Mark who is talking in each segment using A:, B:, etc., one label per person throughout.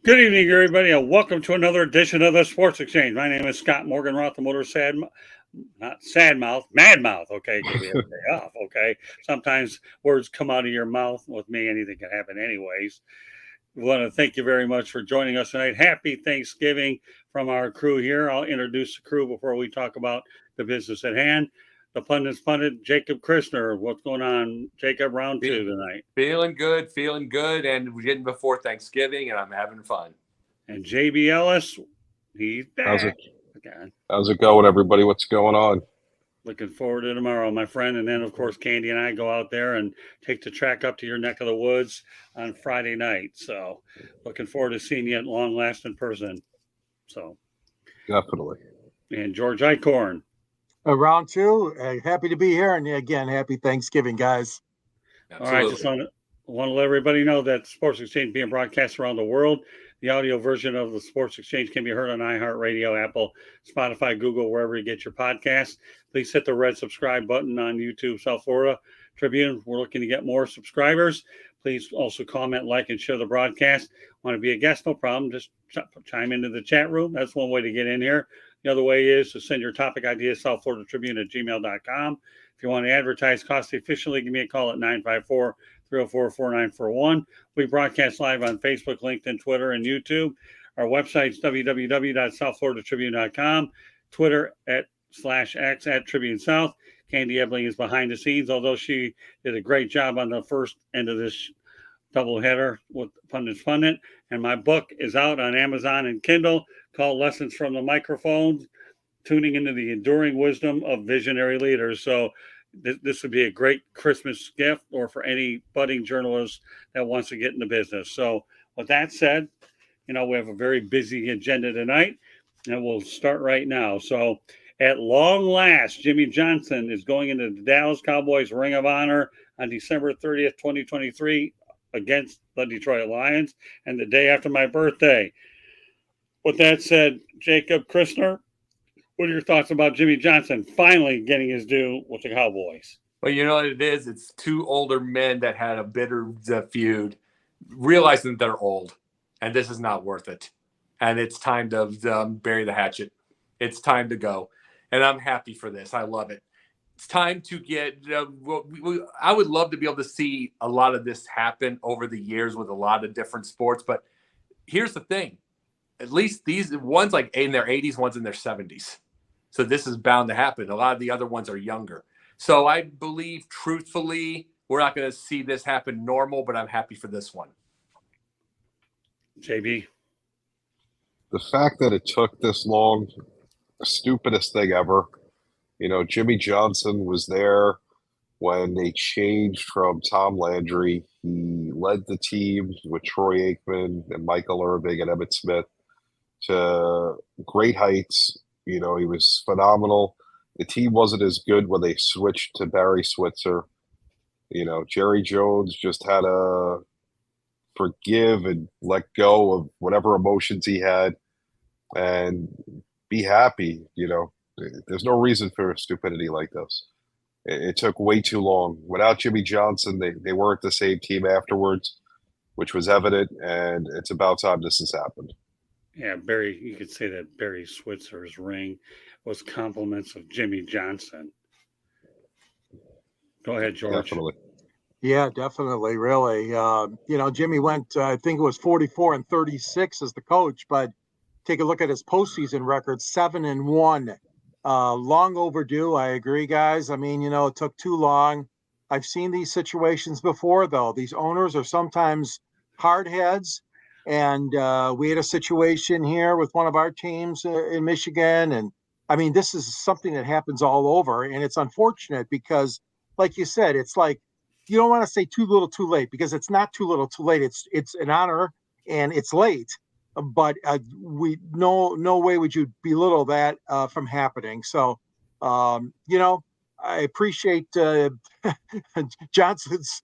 A: Good evening, everybody, and welcome to another edition of the Sports Exchange. My name is Scott Morganroth, the Motor Sad, not Sad Mouth, Mad Mouth. Okay, because we have a day off. Okay, sometimes words come out of your mouth. With me, anything can happen, anyways. We want to thank you very much for joining us tonight. Happy Thanksgiving from our crew here. I'll introduce the crew before we talk about the business at hand. The pundit, Jacob Christner. What's going on, Jacob? Round two tonight.
B: Feeling good, and we're getting before Thanksgiving, and I'm having fun.
A: And JB Ellis, he's back.
C: How's it going, everybody? What's going on?
A: Looking forward to tomorrow, my friend. And then, of course, Candy and I go out there and take the track up to your neck of the woods on Friday night. So looking forward to seeing you at long last in person. So
C: definitely.
A: And George Eichhorn.
D: Round two. Happy to be here. And again, happy Thanksgiving, guys.
A: Absolutely. All right. Just want to let everybody know that Sports Exchange being broadcast around the world. The audio version of the Sports Exchange can be heard on iHeartRadio, Apple, Spotify, Google, wherever you get your podcasts. Please hit the red subscribe button on YouTube, South Florida Tribune. We're looking to get more subscribers. Please also comment, like, and share the broadcast. Want to be a guest? No problem. Just chime into the chat room. That's one way to get in here. The other way is to send your topic ideas, southfloridatribune@gmail.com. If you want to advertise cost efficiently, give me a call at 954-304-4941. We broadcast live on Facebook, LinkedIn, Twitter, and YouTube. Our website is www.southfloridatribune.com. Twitter @/X @Tribune South. Candy Ebling is behind the scenes, although she did a great job on the first end of this doubleheader with Pundit's Pundit. And my book is out on Amazon and Kindle called Lessons from the Microphone, Tuning into the Enduring Wisdom of Visionary Leaders. So this would be a great Christmas gift or for any budding journalist that wants to get in the business. So with that said, we have a very busy agenda tonight, and we'll start right now. So at long last, Jimmy Johnson is going into the Dallas Cowboys Ring of Honor on December 30th, 2023 against the Detroit Lions, and the day after my birthday. With that said, Jacob Christner, what are your thoughts about Jimmy Johnson finally getting his due with the Cowboys?
B: Well, you know what it is? It's two older men that had a bitter feud, realizing that they're old, and this is not worth it. And it's time to bury the hatchet. It's time to go. And I'm happy for this. I love it. It's time to get I would love to be able to see a lot of this happen over the years with a lot of different sports. But here's the thing. At least these one's like in their 80s, one's in their 70s. So this is bound to happen. A lot of the other ones are younger. So I believe, truthfully, we're not going to see this happen normal, but I'm happy for this one.
A: JB?
C: The fact that it took this long, the stupidest thing ever. Jimmy Johnson was there when they changed from Tom Landry. He led the team with Troy Aikman and Michael Irving and Emmitt Smith to great heights. He was phenomenal. The team wasn't as good when they switched to Barry Switzer. Jerry Jones just had to forgive and let go of whatever emotions he had and be happy. There's no reason for stupidity like this. It took way too long. Without Jimmy Johnson, they weren't the same team afterwards, which was evident, and it's about time this has happened.
A: Yeah, Barry, you could say that Barry Switzer's ring was compliments of Jimmy Johnson. Go ahead, George.
C: Definitely.
D: Yeah, definitely. Really. Jimmy went, I think it was 44-36 as the coach, but take a look at his postseason record, 7-1. Long overdue. I agree, guys. I mean, it took too long. I've seen these situations before, though. These owners are sometimes hard heads. And we had a situation here with one of our teams in Michigan. And I mean, this is something that happens all over. And it's unfortunate because, like you said, it's like you don't want to say too little, too late, because it's not too little, too late. It's an honor and it's late. But no way would you belittle that from happening. So, I appreciate Johnson's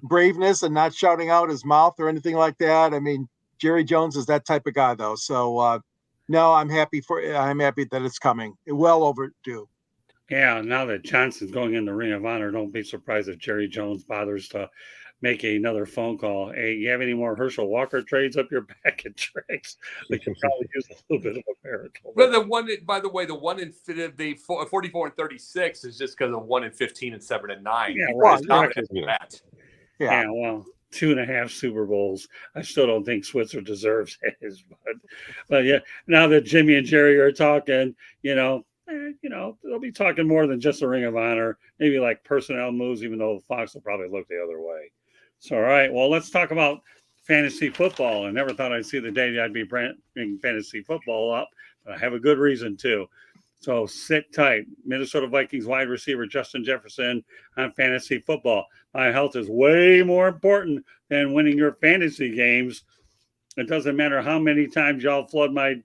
D: braveness and not shouting out his mouth or anything like that. I mean, Jerry Jones is that type of guy, though. So, no, I'm happy that it's coming. Well overdue.
A: Yeah, now that Johnson's going in the Ring of Honor, don't be surprised if Jerry Jones bothers to make another phone call. Hey, you have any more Herschel Walker trades up your bag of tricks? We could probably use a little bit of a miracle.
B: Well, the one, by the way, the 44 and 36 is just because of 1 and 15 and 7 and 9.
A: Yeah,
D: Well,
A: right.
B: It's not
C: Yeah.
B: that.
D: Yeah.
A: Yeah, well, 2.5 Super Bowls. I still don't think Switzer deserves his, but yeah. Now that Jimmy and Jerry are talking, they'll be talking more than just a Ring of Honor. Maybe like personnel moves, even though Fox will probably look the other way. So, all right, well, let's talk about fantasy football. I never thought I'd see the day that I'd be bringing fantasy football up, but I have a good reason to. So sit tight. Minnesota Vikings wide receiver Justin Jefferson on fantasy football. My health is way more important than winning your fantasy games. It doesn't matter how many times y'all flood my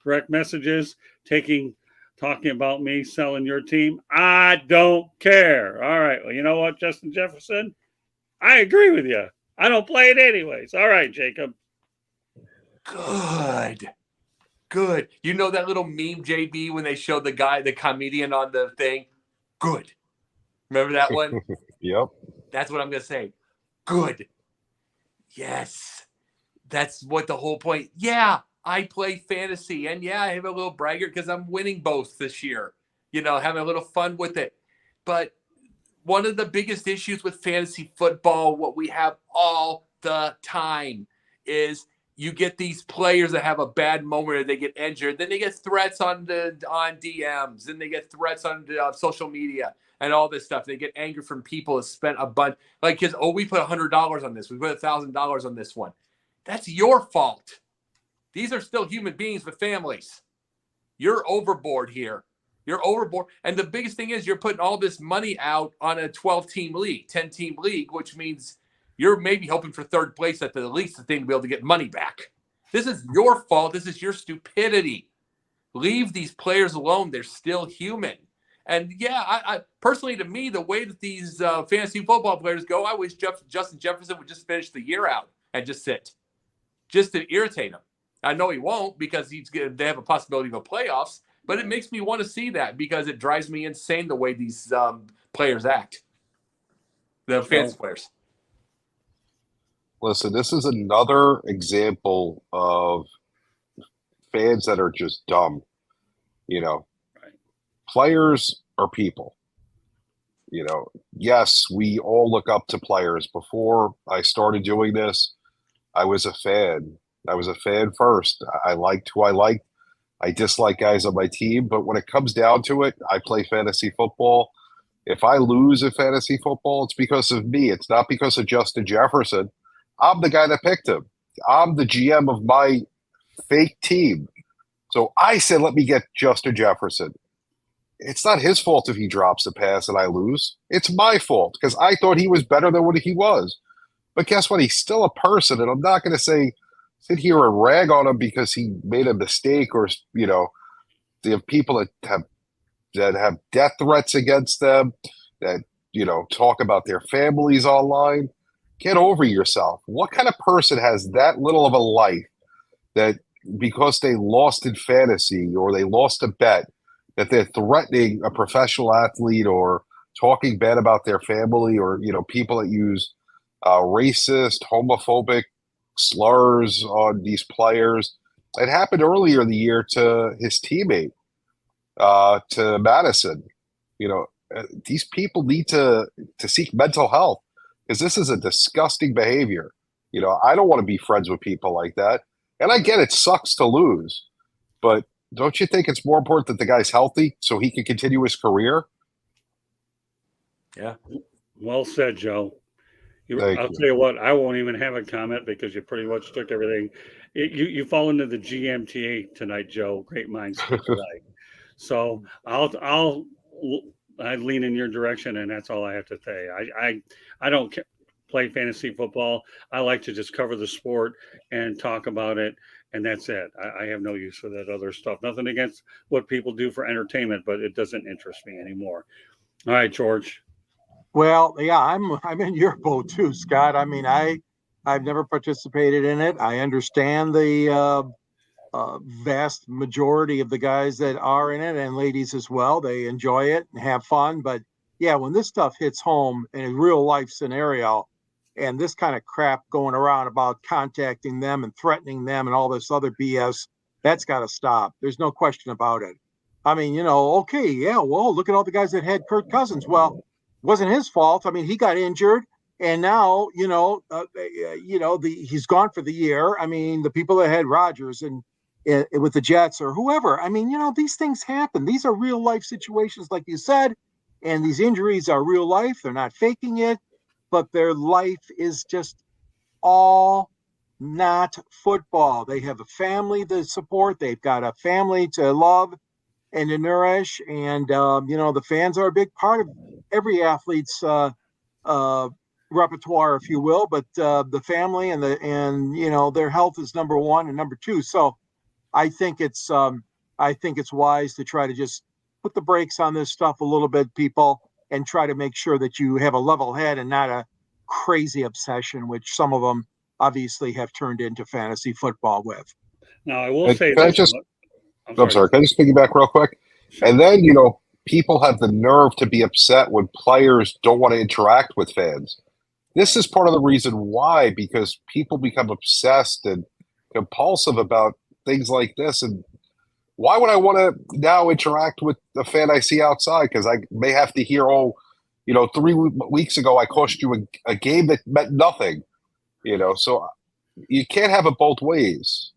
A: direct messages, talking about me selling your team. I don't care. All right. Well, you know what, Justin Jefferson? I agree with you. I don't play it anyways. All right, Jacob.
B: Good. You know that little meme, JB, when they showed the comedian on the thing? Good. Remember that one?
C: Yep.
B: That's what I'm going to say. Good. Yes. That's what the whole point. Yeah, I play fantasy. And yeah, I have a little braggart because I'm winning both this year. Having a little fun with it. But one of the biggest issues with fantasy football, what we have all the time, is you get these players that have a bad moment or they get injured. Then they get threats on DMs. Then they get threats on social media and all this stuff. They get anger from people that spent a bunch. Like, we put $100 on this. We put $1,000 on this one. That's your fault. These are still human beings with families. You're overboard here. You're overboard. And the biggest thing is you're putting all this money out on a 12-team league, 10-team league, which means you're maybe hoping for third place at the least thing to be able to get money back. This is your fault. This is your stupidity. Leave these players alone. They're still human. And yeah, I personally, to me, the way that these fantasy football players go, I wish Justin Jefferson would just finish the year out and just sit, just to irritate him. I know he won't because they have a possibility of a playoffs, but it makes me want to see that because it drives me insane the way these players act, the fantasy players.
C: Listen, this is another example of fans that are just dumb. Players are people. Yes, we all look up to players. Before I started doing this, I was a fan. I was a fan first. I liked who I liked. I dislike guys on my team, but when it comes down to it, I play fantasy football. If I lose in fantasy football, it's because of me. It's not because of Justin Jefferson. I'm the guy that picked him. I'm the GM of my fake team. So I said, let me get Justin Jefferson. It's not his fault if he drops the pass and I lose. It's my fault because I thought he was better than what he was. But guess what? He's still a person, and I'm not going to sit here and rag on him because he made a mistake or, they have people that have death threats against them, that, talk about their families online. Get over yourself. What kind of person has that little of a life that because they lost in fantasy or they lost a bet, that they're threatening a professional athlete or talking bad about their family or, people that use racist, homophobic slurs on these players? It happened earlier in the year to his teammate, to Madison. These people need to seek mental health because this is a disgusting behavior. I don't want to be friends with people like that. And I get it sucks to lose, but don't you think it's more important that the guy's healthy so he can continue his career?
B: Yeah.
A: Well said, Joe. I'll tell you what, I won't even have a comment because you pretty much took everything. You fall into the GMTA tonight, Joe. Great minds think alike. So I lean in your direction, and that's all I have to say. I don't play fantasy football. I like to just cover the sport and talk about it, and that's it. I have no use for that other stuff. Nothing against what people do for entertainment, but it doesn't interest me anymore. All right, George.
D: Well, yeah, I'm in your boat too, Scott. I mean, I've never participated in it. I understand the vast majority of the guys that are in it and ladies as well. They enjoy it and have fun. But yeah, when this stuff hits home in a real life scenario, and this kind of crap going around about contacting them and threatening them and all this other BS, that's got to stop. There's no question about it. I mean, okay, yeah, well, look at all the guys that had Kirk Cousins. Well, it wasn't his fault. I mean, he got injured, and now, he's gone for the year. I mean, the people that had Rodgers and with the Jets or whoever. I mean, these things happen. These are real life situations, like you said, and these injuries are real life. They're not faking it, but their life is just all not football. They have a family to support. They've got a family to love and to nourish. And, the fans are a big part of every athlete's repertoire, if you will. But the family and their health is number one and number two. So I think it's wise to try to just put the brakes on this stuff a little bit, people, and try to make sure that you have a level head and not a crazy obsession, which some of them obviously have turned into fantasy football with.
A: Now, I will say
C: Can I
A: this.
C: just,
A: I'm sorry.
C: can I just piggyback real quick?
A: Sure.
C: And then, people have the nerve to be upset when players don't want to interact with fans. This is part of the reason why, because people become obsessed and compulsive about things like this. And why would I want to now interact with the fan I see outside? Because I may have to hear, 3 weeks ago I cost you a game that meant nothing. So you can't have it both ways.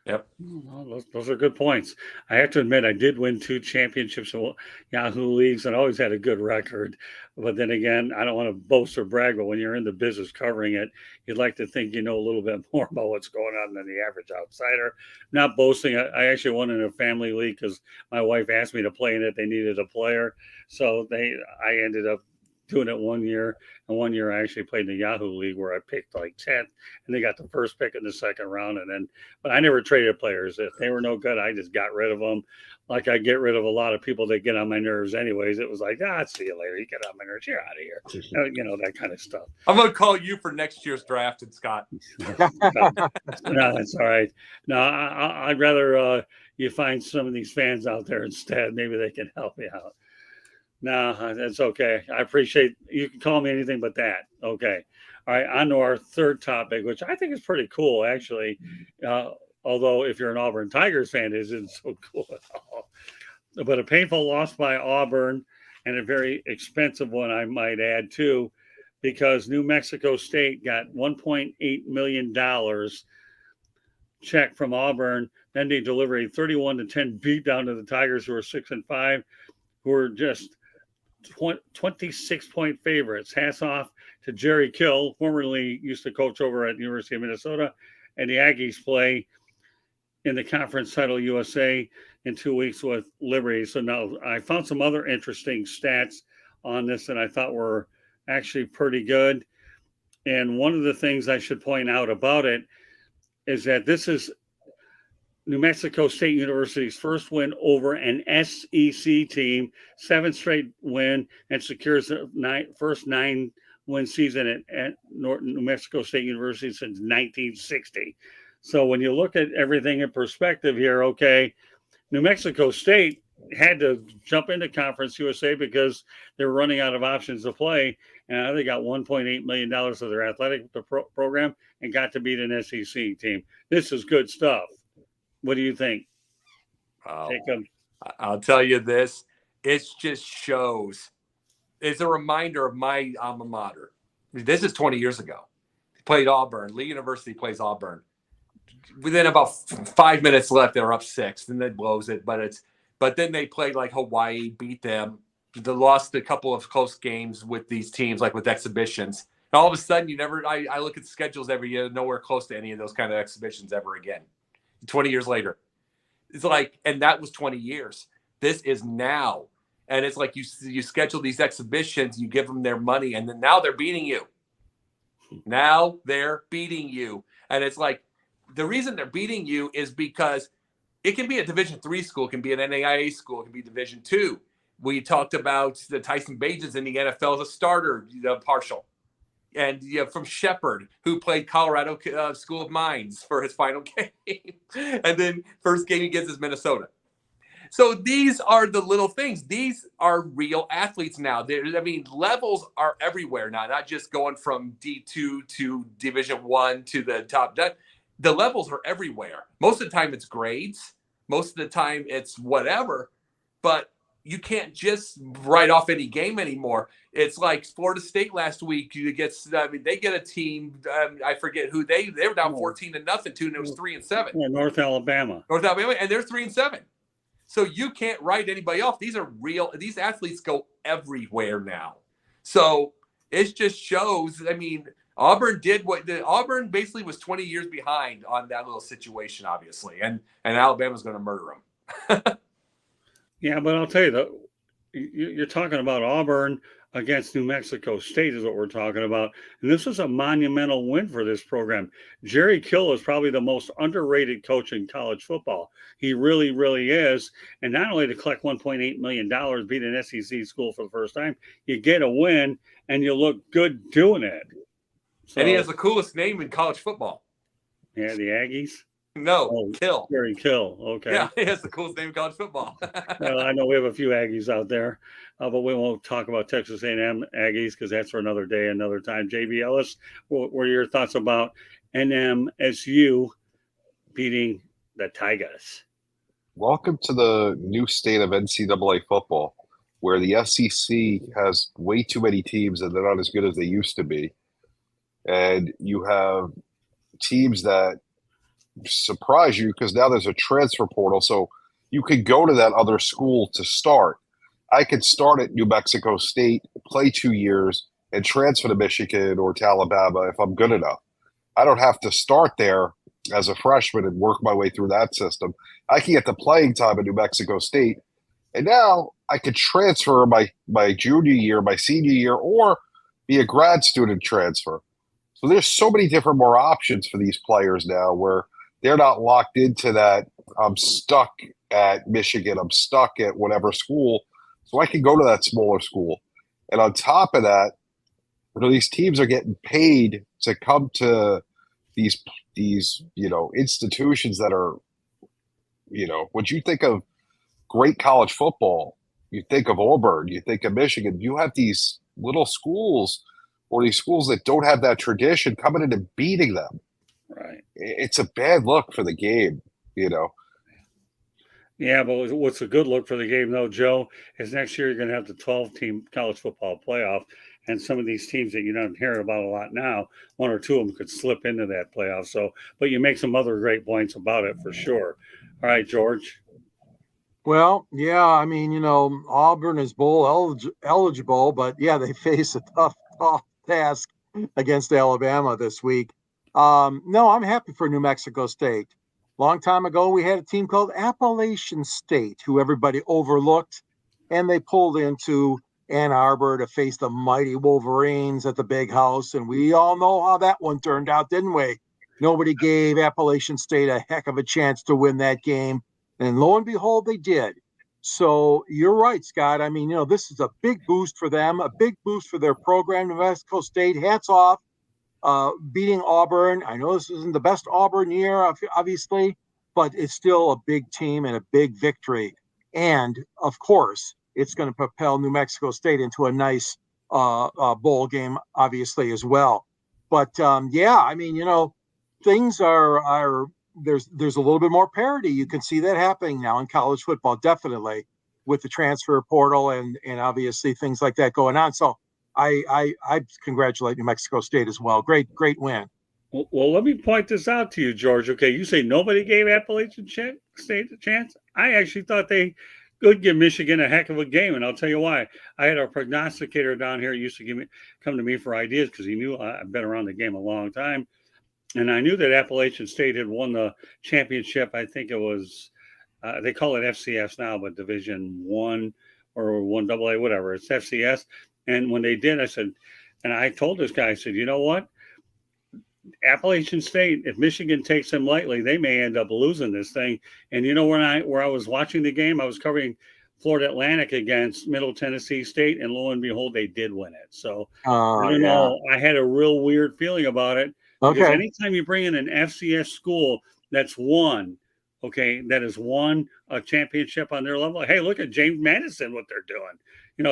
B: Yep.
A: Well, those are good points. I have to admit, I did win 2 championships in Yahoo leagues and always had a good record. But then again, I don't want to boast or brag, but when you're in the business covering it, you'd like to think you know a little bit more about what's going on than the average outsider. Not boasting. I actually won in a family league because my wife asked me to play in it. They needed a player. So I ended up doing it 1 year. And 1 year I actually played in the Yahoo League where I picked like 10th and they got the first pick in the second round. But I never traded players. If they were no good, I just got rid of them. Like I get rid of a lot of people that get on my nerves anyways. It was like, see you later. You get on my nerves. You're out of here. That kind of stuff.
B: I'm going to call you for next year's draft, Scott.
A: No, that's all right. No, I'd rather you find some of these fans out there instead. Maybe they can help me out. No, that's okay. I appreciate you can call me anything but that. Okay. All right. On to our third topic, which I think is pretty cool, actually. Although if you're an Auburn Tigers fan, it isn't so cool at all. But a painful loss by Auburn and a very expensive one, I might add, too, because New Mexico State got $1.8 million check from Auburn. Then they delivered a 31-10 beatdown to the Tigers, who are 6-5, who are just 26-point favorites. Hats off to Jerry Kill, formerly used to coach over at the University of Minnesota, and the Aggies play in the Conference Title USA in 2 weeks with Liberty. So now I found some other interesting stats on this that I thought were actually pretty good. And one of the things I should point out about it is that this is New Mexico State University's first win over an SEC team, 7th straight win, and secures the first 9-win season at New Mexico State University since 1960. So when you look at everything in perspective here, okay, New Mexico State had to jump into Conference USA because they were running out of options to play, and they got $1.8 million of their athletic program and got to beat an SEC team. This is good stuff. What do you think, Jacob?
B: I'll tell you this. It just shows. It's a reminder of my alma mater. This is 20 years ago. Played Auburn. Lee University plays Auburn. Within about 5 minutes left, they're up 6. Then they blows it. But then they played like Hawaii, beat them. They lost a couple of close games with these teams, like with exhibitions. And all of a sudden, I look at the schedules every year, nowhere close to any of those kind of exhibitions ever again. 20 years later. It's like, and that was 20 years. This is now. And it's like you schedule these exhibitions, you give them their money, and then now they're beating you. Now they're beating you. And it's like, the reason they're beating you is because it can be a Division III school, it can be an NAIA school, it can be Division II. We talked about the Tyson Bages in the NFL as a starter, partial. And from Shepherd, who played Colorado School of Mines for his final game. And then first game he gets is Minnesota. So these are the little things. These are real athletes now. Levels are everywhere now, not just going from D2 to Division 1 to the top. The levels are everywhere. Most of the time it's grades. Most of the time it's whatever. But you can't just write off any game anymore. It's like Florida State last week. They get a team. I forget who they were down 14-0 too, and it was 3-7.
A: Yeah, North Alabama,
B: and they're 3-7. So you can't write anybody off. These are real. These athletes go everywhere now. So it just shows. I mean, Auburn Auburn basically was 20 years behind on that little situation, obviously, and Alabama's going to murder them.
A: Yeah, but I'll tell you that you're talking about Auburn against New Mexico State is what we're talking about. And this was a monumental win for this program. Jerry Kill is probably the most underrated coach in college football. He really, really is. And not only to collect $1.8 million, beat an SEC school for the first time, you get a win and you look good doing it. So,
B: and he has the coolest name in college football.
A: Yeah, the Aggies?
B: No, Kill.
A: Jerry Kill. Okay.
B: Yeah, he has the coolest name in college football.
A: Well, I know we have a few Aggies out there, but we won't talk about Texas A&M Aggies because that's for another day, another time. JB Ellis, what are your thoughts about NMSU beating the Tigers?
C: Welcome to the new state of NCAA football, where the SEC has way too many teams and they're not as good as they used to be. And you have teams that surprise you because now there's a transfer portal. So you could go to that other school to start. I could start at New Mexico State, play 2 years, and transfer to Michigan or to Alabama if I'm good enough. I don't have to start there as a freshman and work my way through that system. I can get the playing time at New Mexico State. And now I could transfer my junior year, my senior year, or be a grad student transfer. So there's so many different more options for these players now where they're not locked into that. I'm stuck at Michigan. I'm stuck at whatever school. So I can go to that smaller school. And on top of that, these teams are getting paid to come to these institutions that are, when you think of great college football, you think of Auburn, you think of Michigan, you have these little schools or these schools that don't have that tradition coming in and beating them.
A: Right.
C: It's a bad look for the game,
A: Yeah, but what's a good look for the game, though, Joe, is next year you're going to have the 12-team college football playoff, and some of these teams that you don't hear about a lot now, one or two of them could slip into that playoff. So, but you make some other great points about it for sure. All right, George.
D: Well, yeah, I mean, Auburn is bowl eligible, but yeah, they face a tough task against Alabama this week. No, I'm happy for New Mexico State. Long time ago, we had a team called Appalachian State, who everybody overlooked, and they pulled into Ann Arbor to face the mighty Wolverines at the Big House, and we all know how that one turned out, didn't we? Nobody gave Appalachian State a heck of a chance to win that game, and lo and behold, they did. So you're right, Scott. I mean, this is a big boost for them, a big boost for their program. New Mexico State, hats off. Beating Auburn. I know this isn't the best Auburn year, obviously, but it's still a big team and a big victory. And, of course, it's going to propel New Mexico State into a nice bowl game, obviously, as well. But, yeah, I mean, things are there's a little bit more parity. You can see that happening now in college football, definitely, with the transfer portal and obviously things like that going on. So, I congratulate New Mexico State as well. Great win.
A: Well, let me point this out to you, George. Okay, you say nobody gave Appalachian State a chance. I actually thought they could give Michigan a heck of a game, and I'll tell you why. I had a prognosticator down here who used to come to me for ideas because he knew I've been around the game a long time, and I knew that Appalachian State had won the championship. I think it was they call it FCS now, but Division 1 or 1AA, whatever. It's FCS. And when they did, I said, and I told this guy, I said, you know what? Appalachian State, if Michigan takes them lightly, they may end up losing this thing. And where I was watching the game, I was covering Florida Atlantic against Middle Tennessee State, and lo and behold, they did win it. So I don't know. I had a real weird feeling about it. Because anytime you bring in an FCS school that's won okay, that has won a championship on their level. Hey, look at James Madison, what they're doing.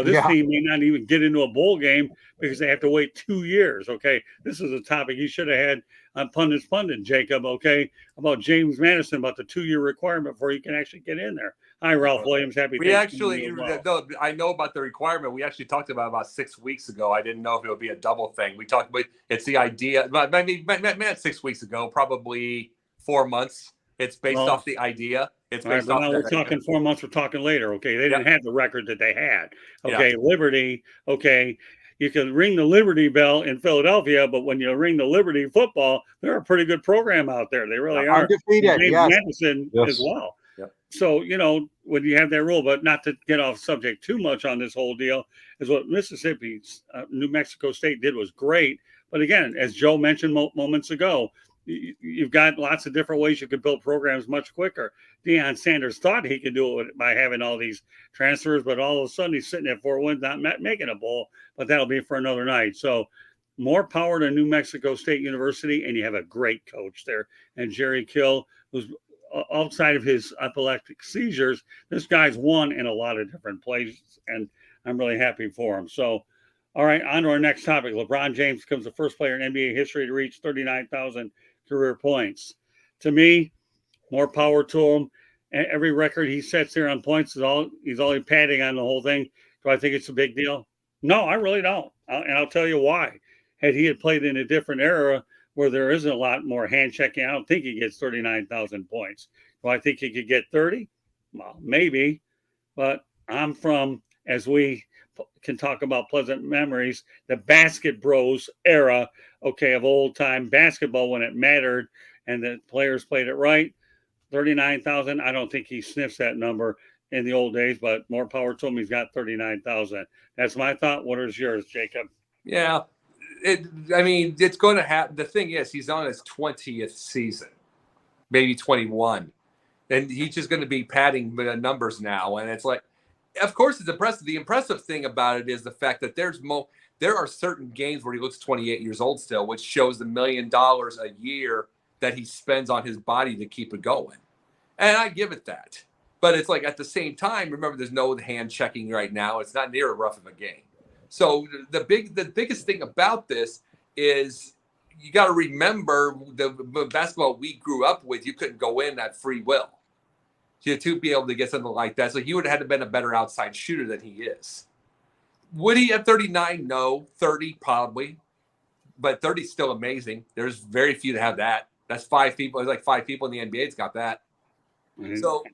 A: This
D: Yeah.
A: team may not even get into a bowl game because they have to wait 2 years. Okay, this is a topic you should have had on Pundits Pundit, Jacob. Okay, about James Madison, about the 2-year requirement before you can actually get in there. Hi, Ralph Williams. Happy
B: We
A: Thanksgiving to
B: actually,
A: you as well.
B: though, I know about the requirement. We actually talked about 6 weeks ago. I didn't know if it would be a double thing. We talked about it's the idea. Maybe 6 weeks ago, probably 4 months. It's based off the idea. It's
A: All right,
B: based
A: but
B: off
A: now
B: that
A: we're talking 4 months. We're talking later. Okay, they didn't have the record that they had. Okay, Liberty. Okay, you can ring the Liberty bell in Philadelphia, but when you ring the Liberty football, they're a pretty good program out there. They really are.
D: Undefeated,
A: James
D: yes.
A: Madison as well.
B: Yep.
A: So when you have that rule, but not to get off subject too much on this whole deal, is what Mississippi, New Mexico State did was great. But again, as Joe mentioned moments ago, you've got lots of different ways you could build programs much quicker. Deion Sanders thought he could do it by having all these transfers, but all of a sudden he's sitting at 4 wins, not making a bowl. But that'll be for another night. So more power to New Mexico State University, and you have a great coach there. And Jerry Kill, who's outside of his epileptic seizures, this guy's won in a lot of different places, and I'm really happy for him. So, all right, on to our next topic. LeBron James becomes the first player in NBA history to reach 39,000 career points. To me, more power to him. Every record he sets here on points he's only padding on the whole thing. Do I think it's a big deal? No, I really don't. And I'll tell you why. Had he played in a different era where there isn't a lot more hand checking, I don't think he gets 39,000 points. Do I think he could get 30? Well, maybe. But I'm from, as we can talk about pleasant memories, the Basket Bros era, of old time basketball when it mattered and the players played it right. 39,000, I don't think he sniffs that number in the old days, but more power to him. He's got 39,000. That's my thought. What is yours, Jacob?
B: Yeah. It's going to happen. The thing is, he's on his 20th season, maybe 21. And he's just going to be padding the numbers now. And it's like, of course, it's impressive. The impressive thing about it is the fact that there are certain games where he looks 28 years old still, which shows the $1 million a year that he spends on his body to keep it going. And I give it that. But it's like at the same time, remember, there's no hand checking right now. It's not near a rough of a game. So the biggest thing about this is you got to remember the basketball we grew up with, you couldn't go in at free will. To be able to get something like that. So he would have had to been a better outside shooter than he is. Would he at 39? No. 30 probably. But 30 is still amazing. There's very few that have that. That's 5 people. There's like 5 people in the NBA that's got that. So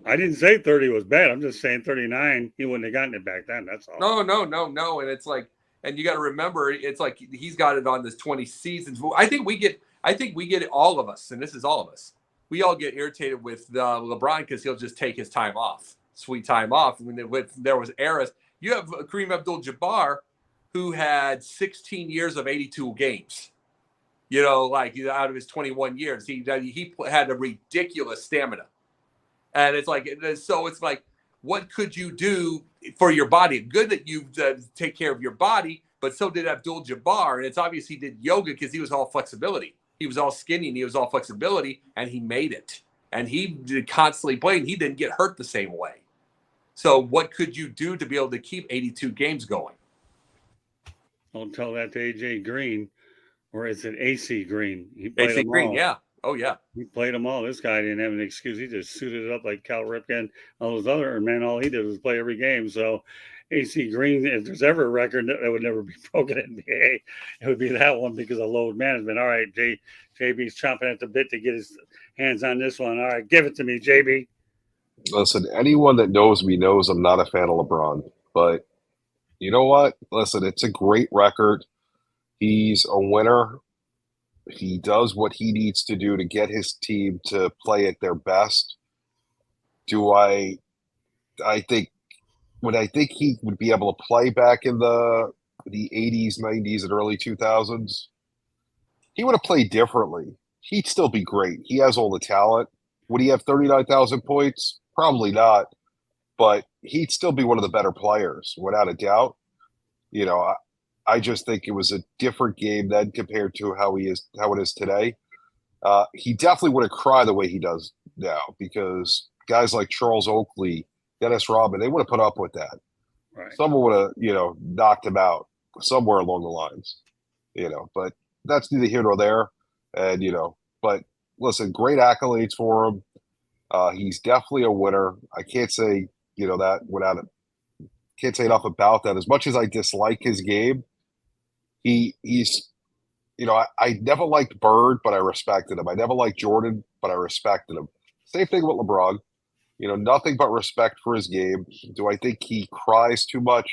A: I didn't say 30 was bad. I'm just saying 39, he wouldn't have gotten it back then. That's all.
B: No. And it's like, and you got to remember, it's like he's got it on this 20 seasons. I think we get it, all of us, and this is all of us. We all get irritated with LeBron because he'll just take his time off, sweet time off. When there was eras, you have Kareem Abdul-Jabbar, who had 16 years of 82 games. Out of his 21 years, he had a ridiculous stamina. And it's like, what could you do for your body? Good that you take care of your body, but so did Abdul-Jabbar. And it's obvious he did yoga because he was all flexibility. He was all skinny and he was all flexibility, and he made it. And he constantly played, and he didn't get hurt the same way. So what could you do to be able to keep 82 games going?
A: Don't tell that to AJ Green, or is it AC Green? He played
B: AC
A: them
B: Green,
A: all.
B: yeah. Oh, yeah.
A: He played them all. This guy didn't have an excuse. He just suited it up like Cal Ripken. All those other men, all he did was play every game. So AC Green, if there's ever a record that would never be broken in the NBA, it would be that one because of load management. All right, JB's chomping at the bit to get his hands on this one. All right, give it to me, JB.
C: Listen, anyone that knows me knows I'm not a fan of LeBron. But you know what? Listen, it's a great record. He's a winner. He does what he needs to do to get his team to play at their best. I think he would be able to play back in the 80s, 90s, and early 2000s, he would have played differently. He'd still be great. He has all the talent. Would he have 39,000 points? Probably not. But he'd still be one of the better players, without a doubt. I just think it was a different game then compared to how it is today. He definitely wouldn't cry the way he does now because guys like Charles Oakley, Dennis Rodman, they would have put up with that.
A: Right.
C: Someone would have, knocked him out somewhere along the lines, but that's neither here nor there. And, but listen, great accolades for him. He's definitely a winner. I can't say, that without it. Can't say enough about that. As much as I dislike his game, he's I never liked Bird, but I respected him. I never liked Jordan, but I respected him. Same thing with LeBron. Nothing but respect for his game. Do I think he cries too much?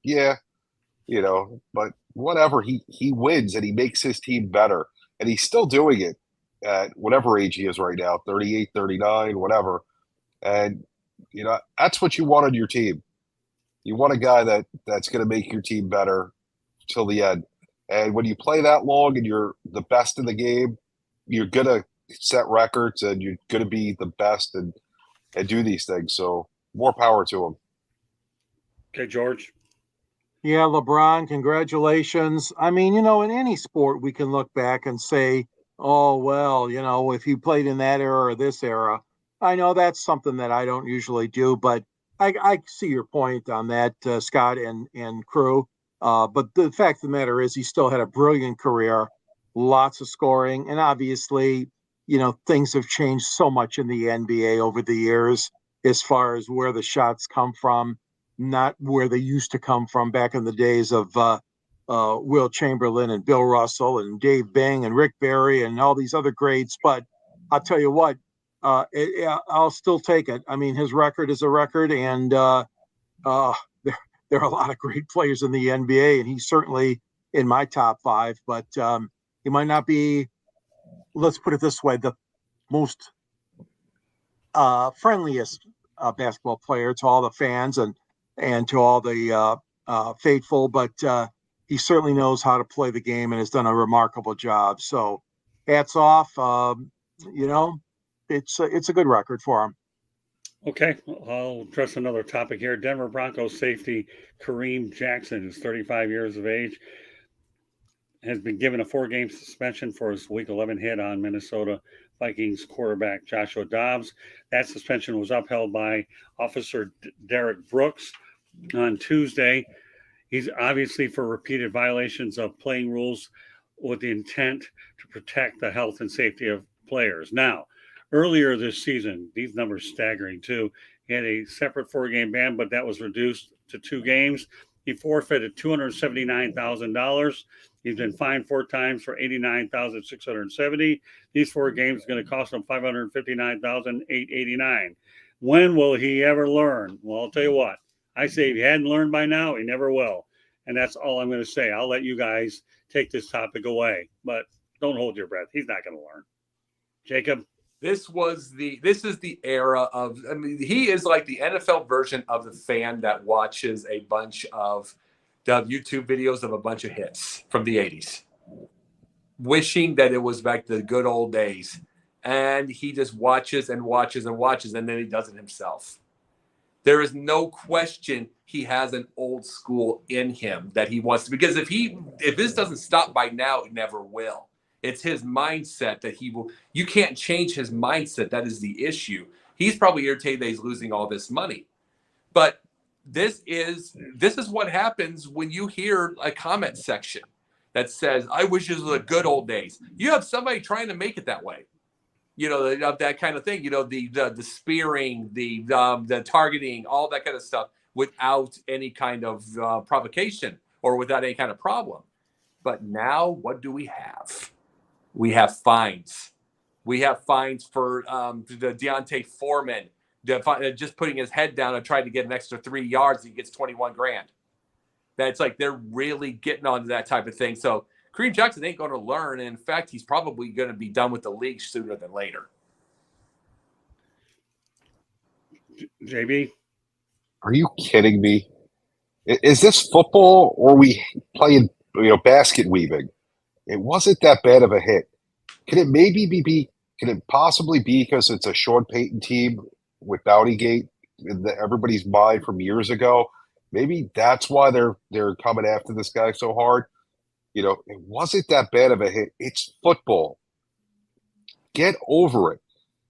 C: Yeah, but whatever. He wins and he makes his team better. And he's still doing it at whatever age he is right now, 38, 39, whatever. And, that's what you want on your team. You want a guy that's going to make your team better till the end. And when you play that long and you're the best in the game, you're going to set records and you're going to be the best and do these things. So more power to him.
A: Okay, George.
D: Yeah, LeBron, congratulations. I mean, in any sport, we can look back and say, oh, well, if you played in that era or this era. I know that's something that I don't usually do, but I see your point on that, Scott and crew. But the fact of the matter is he still had a brilliant career, lots of scoring. And obviously, things have changed so much in the NBA over the years as far as where the shots come from, not where they used to come from back in the days of Will Chamberlain and Bill Russell and Dave Bing and Rick Barry and all these other greats. But I'll tell you what, I'll still take it. I mean, his record is a record, and there are a lot of great players in the NBA, and he's certainly in my top 5. But he might not be, let's put it this way, the most friendliest basketball player to all the fans and to all the faithful. But he certainly knows how to play the game and has done a remarkable job. So hats off. It's a good record for him.
A: Okay, I'll address another topic here. Denver Broncos safety Kareem Jackson, who's 35 years of age, has been given a 4-game suspension for his Week 11 hit on Minnesota Vikings quarterback Joshua Dobbs. That suspension was upheld by Officer Derek Brooks on Tuesday. He's obviously for repeated violations of playing rules with the intent to protect the health and safety of players. Now, earlier this season, these numbers staggering too. He had a separate 4-game ban, but that was reduced to 2 games. He forfeited $279,000. He's been fined 4 times for $89,670. These 4 games are going to cost him $559,889. When will he ever learn? Well, I'll tell you what. I say if he hadn't learned by now, he never will. And that's all I'm going to say. I'll let you guys take this topic away, but don't hold your breath. He's not going to learn. Jacob?
B: This is the era of, he is like the NFL version of the fan that watches a bunch of the YouTube videos of a bunch of hits from the 80s, wishing that it was back the good old days. And he just watches and watches and watches, and then he does it himself. There is no question he has an old school in him that he wants to, because if this doesn't stop by now, it never will. It's his mindset that he will. You can't change his mindset. That is the issue. He's probably irritated that he's losing all this money. But this is what happens when you hear a comment section that says, "I wish it was the good old days." You have somebody trying to make it that way. Of that kind of thing. The spearing, the targeting, all that kind of stuff without any kind of provocation or without any kind of problem. But now, what do we have? We have fines. We have fines for the Deontay Foreman just putting his head down and trying to get an extra 3 yards. He gets $21,000. That's like they're really getting onto that type of thing. So Kareem Jackson ain't going to learn. And in fact, he's probably going to be done with the league sooner than later.
A: JB?
C: Are you kidding me? Is this football or are we playing, basket weaving? It wasn't that bad of a hit. Can it maybe be? Can it possibly be because it's a Sean Payton team with Bountygate in everybody's mind from years ago? Maybe that's why they're coming after this guy so hard. It wasn't that bad of a hit. It's football. Get over it.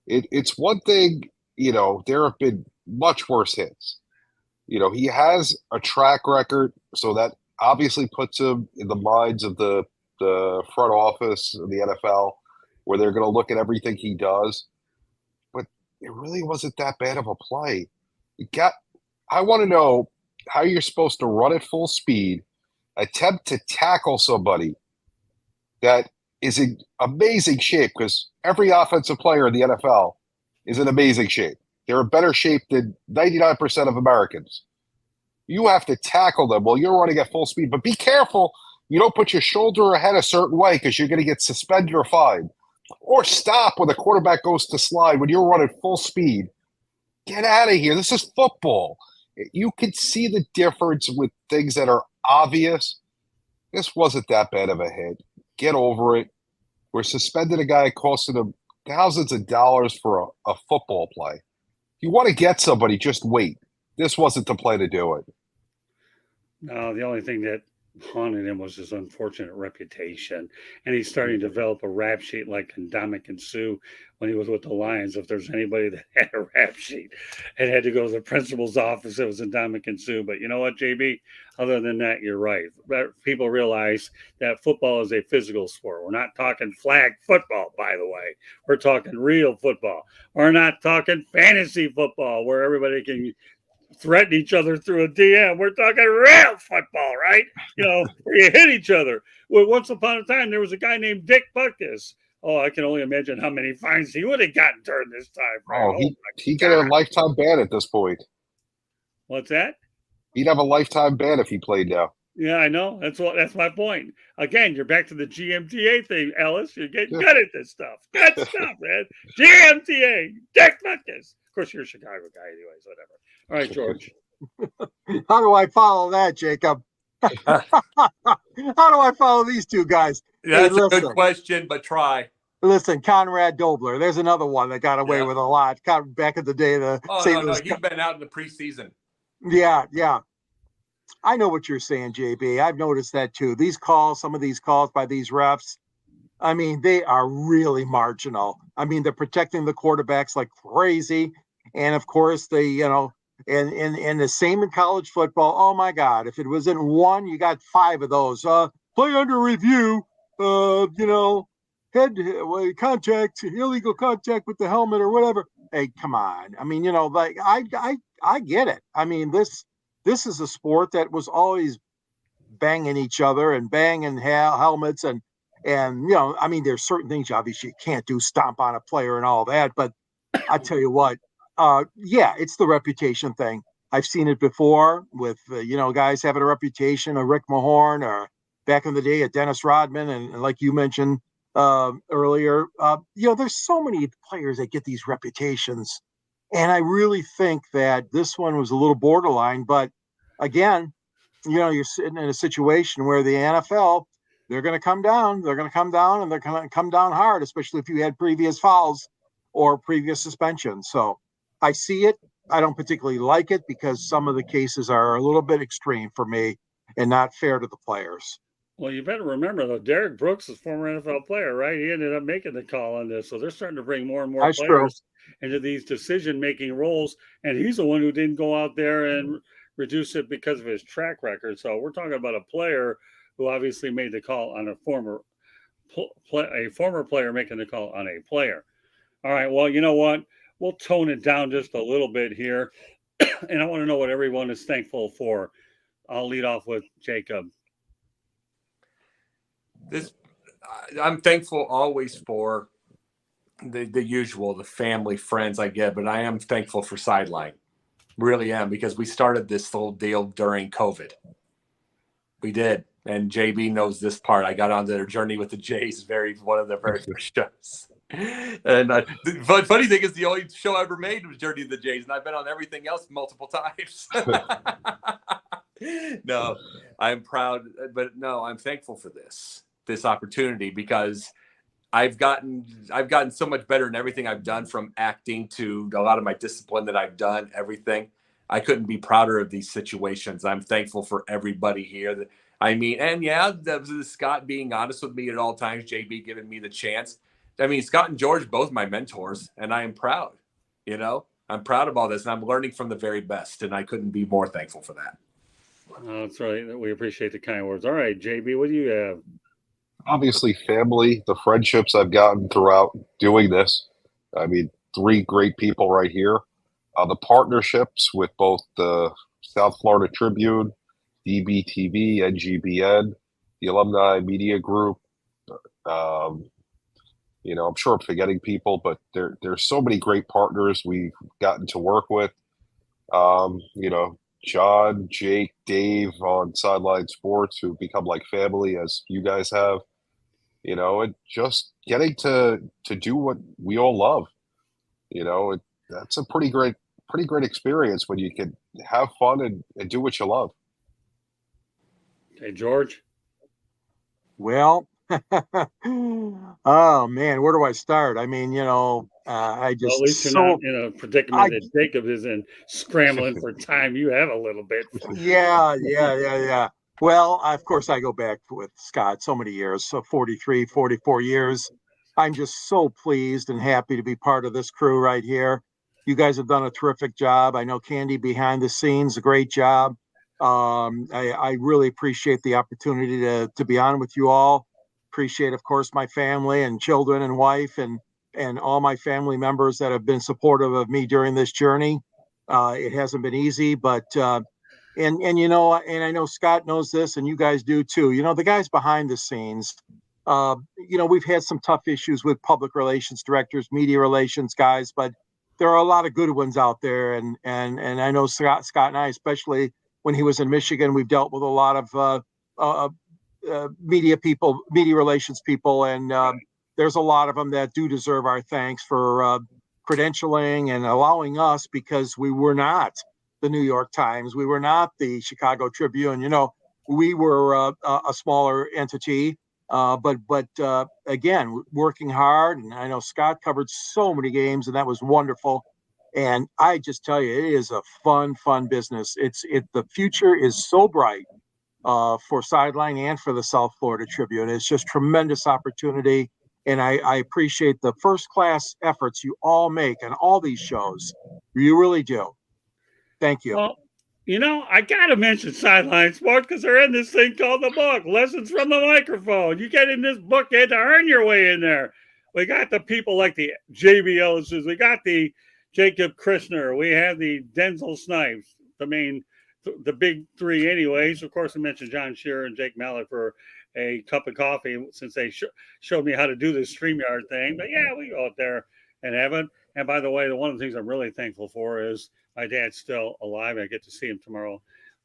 C: It's one thing, there have been much worse hits. He has a track record, so that obviously puts him in the minds of the front office of the NFL, where they're going to look at everything he does. But it really wasn't that bad of a play. I want to know how you're supposed to run at full speed, attempt to tackle somebody that is in amazing shape, because every offensive player in the NFL is in amazing shape. They're in better shape than 99% of Americans. You have to tackle them while you're running at full speed, but be careful you don't put your shoulder ahead a certain way, because you're going to get suspended or fined. Or stop when the quarterback goes to slide when you're running full speed. Get out of here. This is football. You can see the difference with things that are obvious. This wasn't that bad of a hit. Get over it. We're suspending a guy costing him thousands of dollars for a football play. If you want to get somebody, just wait. This wasn't the play to do it.
A: No, the only thing that haunted him was his unfortunate reputation. And he's starting to develop a rap sheet like Ndamukong Suh when he was with the Lions. If there's anybody that had a rap sheet and had to go to the principal's office, it was Ndamukong Suh. But you know what, JB? Other than that, you're right. People realize that football is a physical sport. We're not talking flag football, by the way. We're talking real football. We're not talking fantasy football where everybody can threaten each other through a DM. We're talking real football, right? Where you hit each other. Well, once upon a time, there was a guy named Dick Butkus. Oh, I can only imagine how many fines he would have gotten during this time.
C: Oh, he'd get a lifetime ban at this point.
A: What's that?
C: He'd have a lifetime ban if he played now.
A: Yeah, I know. That's my point. Again, you're back to the GMTA thing, Ellis. You're getting good at this stuff. Good stuff, man. GMTA, Dick Butkus. Of course, you're a Chicago guy anyways, whatever. All right, George.
D: How do I follow that, Jacob? How do I follow these two guys?
B: That's a good question, but try.
D: Listen, Conrad Dobler. There's another one that got away with a lot. Back in the day,
B: no, he's been out in the preseason.
D: Yeah. I know what you're saying, JB. I've noticed that too. Some of these calls by these refs, I mean, they are really marginal. I mean, they're protecting the quarterbacks like crazy. And of course, and the same in college football. Oh my God. If it wasn't one, you got 5 of those. Play under review, head contact, illegal contact with the helmet or whatever. Hey, come on. I mean, I get it. I mean, this is a sport that was always banging each other and banging helmets and I mean, there's certain things obviously you can't do, stomp on a player and all that. But I tell you what, it's the reputation thing. I've seen it before with guys having a reputation, a Rick Mahorn, or back in the day, a Dennis Rodman, and like you mentioned earlier, there's so many players that get these reputations. And I really think that this one was a little borderline. But again, you're sitting in a situation where the NFL, they're going to come down. They're going to come down, and they're going to come down hard, especially if you had previous fouls or previous suspensions. So I see it. I don't particularly like it because some of the cases are a little bit extreme for me and not fair to the players.
A: Well, you better remember, though, Derek Brooks is a former NFL player, right? He ended up making the call on this. So they're starting to bring more and more players into these decision-making roles. And he's the one who didn't go out there and reduce it because of his track record. So we're talking about a player who obviously made the call on a former player making the call on a player. All right, well, you know what? We'll tone it down just a little bit here. And I want to know what everyone is thankful for. I'll lead off with Jacob.
B: I'm thankful always for the usual, the family, friends I get, but I am thankful for Sideline. Really am, because we started this whole deal during COVID. We did. And JB knows this part. I got on their journey with the Jays, one of their very first shows. And the funny thing is, the only show I ever made was Journey of the Jays, and I've been on everything else multiple times. No, I'm proud, but no, I'm thankful for this opportunity, because I've gotten so much better in everything I've done, from acting to a lot of my discipline that I've done, everything. I couldn't be prouder of these situations. I'm thankful for everybody here. And Scott being honest with me at all times, JB giving me the chance. I mean, Scott and George, both my mentors, and I am proud. You know, I'm proud of all this, and I'm learning from the very best, and I couldn't be more thankful for that.
A: That's right. We appreciate the kind words. All right, JB, what do you have?
C: Obviously, family, the friendships I've gotten throughout doing this. I mean, three great people right here. The partnerships with both the South Florida Tribune, DBTV, NGBN, the Alumni Media Group. Um, I'm sure I'm forgetting people, but there's so many great partners we've gotten to work with. John, Jake, Dave on Sideline Sports, who've become like family, as you guys have. And just getting to do what we all love. That's a pretty great experience when you can have fun and do what you love.
A: Hey, George.
D: Well, oh man, where do I start? I mean, I
A: Well,
D: just
A: at least you're not in a predicament that Jacob is in, scrambling for time. You have a little bit.
D: Yeah. Well, of course, I go back with Scott so many years, so 43, 44 years. I'm just so pleased and happy to be part of this crew right here. You guys have done a terrific job. I know Candy behind the scenes, a great job. I really appreciate the opportunity to be on with you all. Appreciate, of course, my family and children and wife and all my family members that have been supportive of me during this journey. It hasn't been easy, but and I know Scott knows this, and you guys do too. The guys behind the scenes. We've had some tough issues with public relations directors, media relations guys, but there are a lot of good ones out there, and I know Scott and I, especially when he was in Michigan, we've dealt with a lot of media people, media relations people, and there's a lot of them that do deserve our thanks for credentialing and allowing us, because we were not the New York Times, we were not the Chicago Tribune. We were a smaller entity, but again, working hard. And I know Scott covered so many games, and that was wonderful. And I just tell you, it is a fun business. The future is so bright for Sideline and for the South Florida Tribune. It's just tremendous opportunity. And I appreciate the first class efforts you all make on all these shows. You really do. Thank you.
A: Well, I got to mention Sideline Sports because they're in this thing called the book, Lessons from the Microphone. You get in this book, you had to earn your way in there. We got the people like the JB Ellis's. We got the Jacob Christner. We have the Denzel Snipes, the big three anyways. Of course, I mentioned John Shearer and Jake Malik for a cup of coffee since they showed me how to do this StreamYard thing. But yeah, we go out there and have it. And by the way, one of the things I'm really thankful for is my dad's still alive. I get to see him tomorrow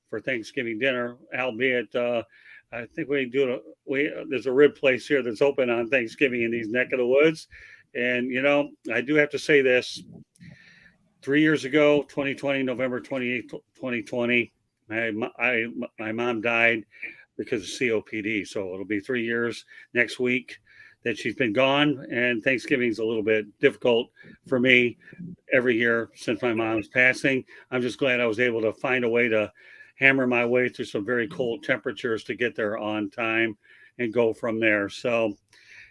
A: for Thanksgiving dinner, albeit I think there's a rib place here that's open on Thanksgiving in these neck of the woods. And, I do have to say this. 3 years ago, 2020, November 28th, 2020, my mom died because of COPD. So it'll be 3 years next week that she's been gone, and Thanksgiving's a little bit difficult for me every year since my mom's passing. I'm just glad I was able to find a way to hammer my way through some very cold temperatures to get there on time and go from there. So,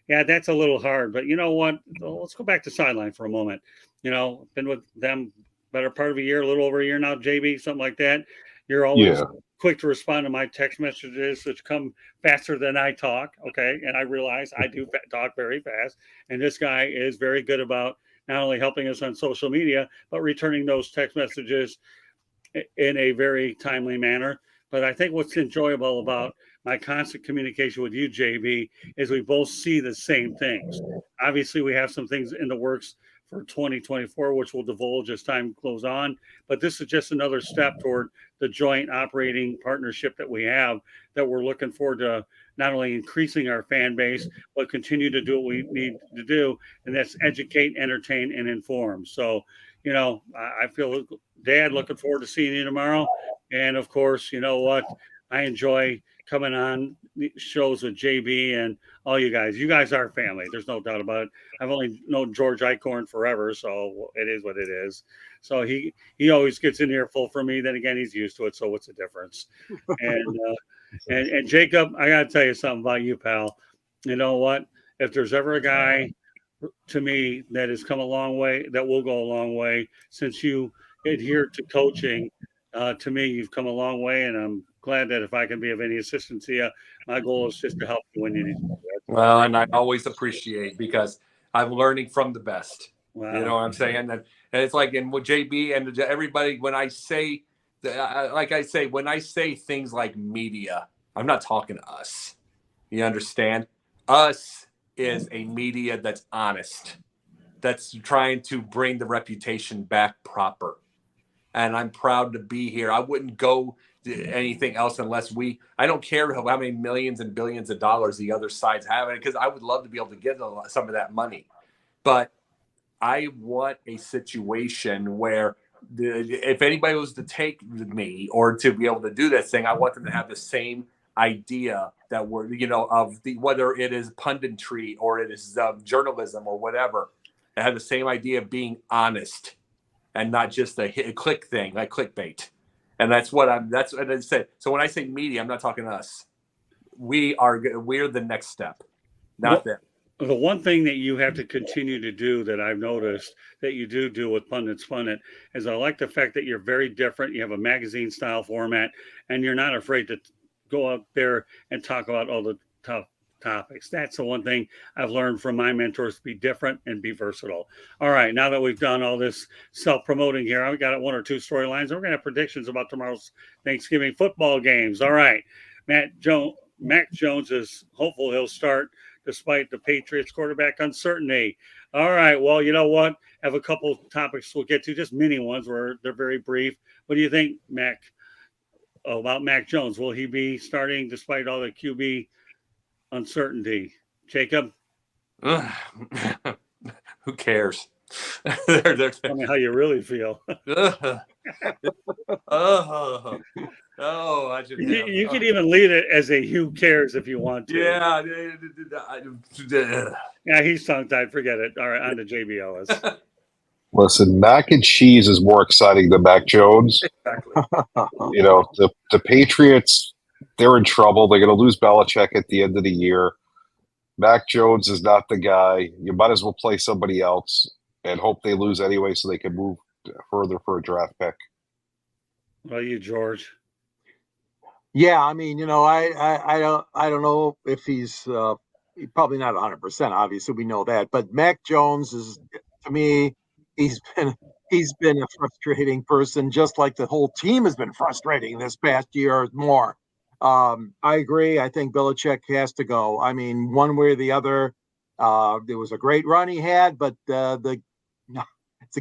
A: yeah, that's a little hard, but you know what? Let's go back to Sideline for a moment. Been with them better part of a year, a little over a year now, JB, something like that. You're always quick to respond to my text messages, which come faster than I talk. Okay. And I realize I do talk very fast. And this guy is very good about not only helping us on social media, but returning those text messages in a very timely manner. But I think what's enjoyable about my constant communication with you, JB, is we both see the same things. Obviously, we have some things in the works for 2024, which we'll divulge as time goes on. But this is just another step toward the joint operating partnership that we have, that we're looking forward to not only increasing our fan base, but continue to do what we need to do, and that's educate, entertain, and inform. So, I feel, Dad, looking forward to seeing you tomorrow. And of course, you know what? I enjoy coming on shows with JB and all you guys. You guys are family. There's no doubt about it. I've only known George Eichhorn forever, so it is what it is. So he always gets an earful for me. Then again, he's used to it. So what's the difference? And Jacob, I got to tell you something about you, pal. You know what? If there's ever a guy to me that has come a long way, that will go a long way since you adhere to coaching. To me, you've come a long way, and I'm glad that if I can be of any assistance to you, my goal is just to help you when you need.
B: Well, and I always appreciate because I'm learning from the best. You know
A: Wow.
B: what I'm saying? And it's like, and with JB and everybody, when I say, like I say, when I say things like media, I'm not talking to us. You understand? Us is a media that's honest, that's trying to bring the reputation back proper. And I'm proud to be here. I wouldn't go to anything else unless I don't care how many millions and billions of dollars the other side's having, because I would love to be able to get some of that money. But I want a situation where if anybody was to take me or to be able to do this thing, I want them to have the same idea that we're, of whether it is punditry or it is journalism or whatever, that have the same idea of being honest and not just a click thing like clickbait. And that's what I said. So when I say media, I'm not talking us. We're the next step, not them.
A: The one thing that you have to continue to do that I've noticed that you do with Pundits Fun It is I like the fact that you're very different. You have a magazine style format and you're not afraid to go out there and talk about all the tough topics. That's the one thing I've learned from my mentors, to be different and be versatile. All right, now that we've done all this self-promoting here, I've got one or two storylines. We're going to have predictions about tomorrow's Thanksgiving football games. All right, Mac Jones is hopeful he'll start despite the Patriots quarterback uncertainty. All right, well, you know what? I have a couple of topics we'll get to, just mini ones where they're very brief. What do you think, Mac, about Mac Jones? Will he be starting despite all the QB uncertainty? Jacob?
B: Who cares?
A: Tell me how you really feel.
B: I should.
A: You can even lead it as a "who cares" if you want to. Yeah, he's tongue-tied. Forget it. All right, on to JBOs.
C: Listen, mac and cheese is more exciting than Mac Jones.
B: Exactly.
C: The Patriots, they're in trouble. They're going to lose Belichick at the end of the year. Mac Jones is not the guy. You might as well play somebody else and hope they lose anyway so they can move further for a draft pick.
A: Well, you, George.
D: Yeah, I mean, I don't know if he's probably not 100%. Obviously, we know that, but Mac Jones is, to me, he's been a frustrating person, just like the whole team has been frustrating this past year or more. I agree. I think Belichick has to go. I mean, one way or the other. There was a great run he had, but the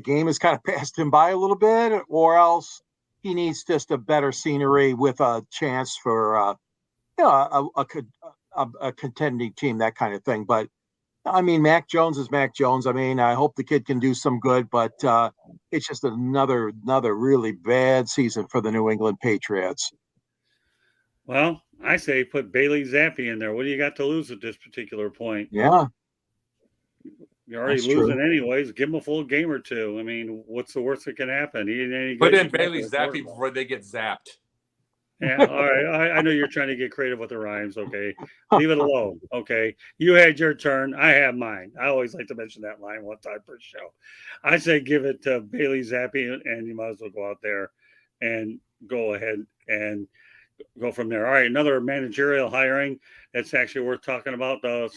D: game has kind of passed him by a little bit, or else he needs just a better scenery with a chance for a contending team, that kind of thing. But I mean, Mac Jones is Mac Jones. I mean, I hope the kid can do some good, but it's just another really bad season for the New England Patriots.
A: Well, I say put Bailey Zappi in there. What do you got to lose at this particular point?
D: Yeah.
A: You're already losing anyways. Give him a full game or two. I mean, what's the worst that can happen? He ain't any good.
B: Put in Bailey Zappi before they get zapped.
A: Yeah, all right. I know you're trying to get creative with the rhymes. Okay, leave it alone. Okay, you had your turn. I have mine. I always like to mention that line one time per show. I say give it to Bailey Zappi, and you might as well go out there and go ahead and go from there. All right, another managerial hiring that's actually worth talking about. The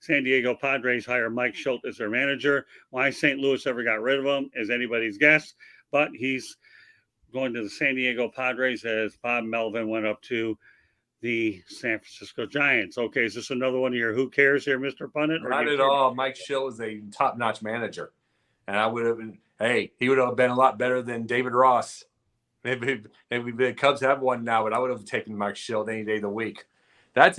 A: San Diego Padres hire Mike Schultz as their manager. Why St. Louis ever got rid of him is anybody's guess, but he's going to the San Diego Padres as Bob Melvin went up to the San Francisco Giants. Okay, is this another one of your who cares here, Mr. Pundit?
B: Not at all. Mike Schill is a top-notch manager. And I would have been, he would have been a lot better than David Ross. Maybe the Cubs have one now, but I would have taken Mike Schill any day of the week. That's